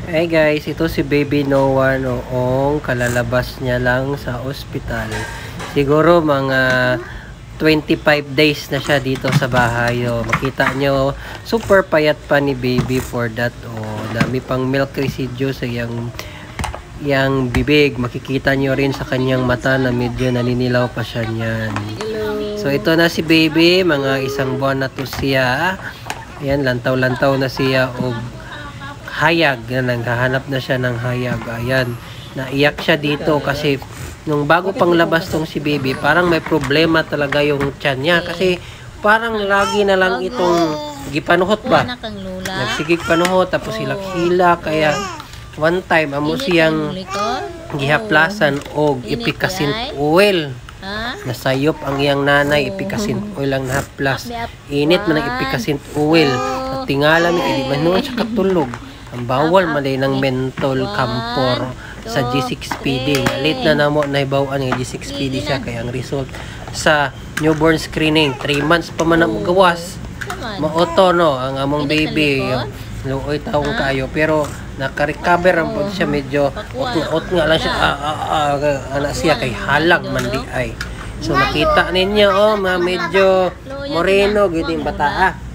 Hey guys, ito si Baby Noah noong kalalabas niya lang sa ospital. Siguro mga 25 days na siya dito sa bahay. Makita nyo, super payat pa ni Baby for that. Dami pang milk residue sa yang bibig. Makikita nyo rin sa kanyang mata na medyo naninilaw pa siya niyan. So ito na si Baby, mga isang buwan na to siya. Ayan, lantaw-lantaw na siya o hayag, naghahanap na siya ng hayag. Ayan, naiyak siya dito kasi nung bago pang labas tong si Baby, parang may problema talaga yung tiyan niya kasi parang lagi na lang itong gipanuhot ba, nagsigig panuhot tapos hilak-hilak. Kaya one time amo siyang gihaplasan og ipikasin oil. Nasayop ang iyang nanay, ipikasin oil lang nahaplas. Init man ang ipikasin oil. At tingala mi kay di man noon siya katulog. Ang bawal malay ng mentol campor sa G6 PD. Late na namo na ibawaan ng G6 PD siya. Kaya ang result sa newborn screening, 3 months pa man ang gawas. Maoto no, ang among baby. Luoy taong kayo. Pero naka-recover ang po siya. Medyo ot nga lang siya. Anak siya kay halag man di ay. So nakita ninyo medyo moreno gining bata.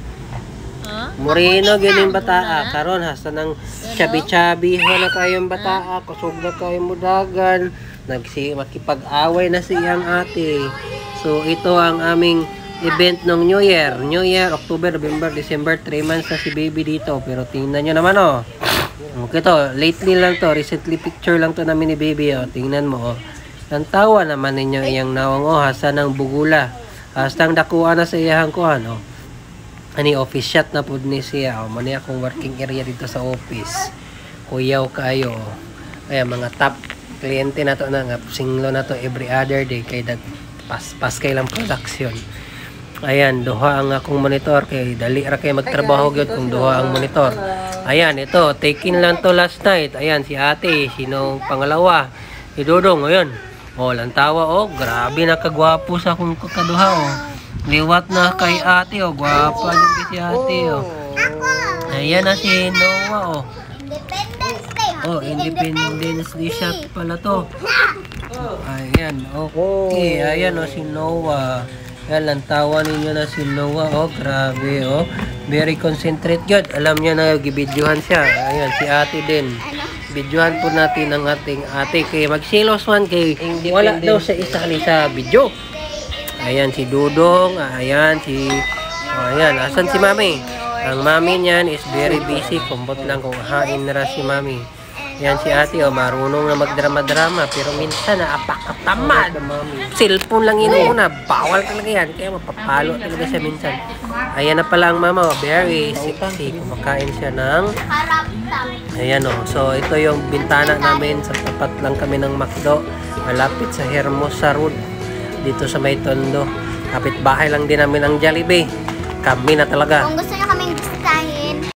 Moreno gining bataa karon hasta nang chabi-chabi na kayong bataa, kusog na kayong mudagan, makipag-away na siyang ate. So ito ang aming event ng New Year, October, November, December, 3 months na si Baby dito. Pero tingnan nyo naman okay to, lately lang to, recently picture lang to namin ni Baby. Tingnan mo ang tawa naman ninyo iyang nawang hasta ng bugula, hasta ang dakuan na sa iyang kuhan ani office shot na po ni siya. Mani akong working area dito sa office. Kuyaw kayo. Kaya mga top kliyente na to na nga singlo na to every other day kay pas kay lang production. Ayan, duha ang akong monitor kay dali ra kay magtrabaho gyud kung duha ang monitor. Ayan, ito take-in lang to last night. Ayan si ate, sino pangalawa? Si Dodong, ayan. Lantawa grabe nakagwapo sa akong kaduha liwat na kay ate gwapa din si ate Ayan na si Noah Independence Day siya pala to. Ayan, okay. Ayan si Noah. Ayan, lantawan ninyo na si Noah grabe very concentrate good. Alam niya na gibidyohan siya. Ayan si ate din. Bidyohan po natin ang ating ate kay magsilos man kay wala daw sa isali sa video. Ayan si Dudong, ayan asan si Mami? Ang Mami niyan is very busy, kumbot lang kung hain na si Mami. Ayan si ate, marunong na magdrama-drama, pero minsan apakatamad. Cellphone lang inuuna, bawal talaga yan, kaya mapapalo talaga siya minsan. Ayan na pala ang mama, very sexy, kumakain siya ng ayan so ito yung bintana namin, sa tapat lang kami ng McDo, malapit sa Hermosa Road. Dito sa may Tondo. Kapit bahay lang din namin ang Jollibee. Kami na talaga. Kung gusto nyo kaming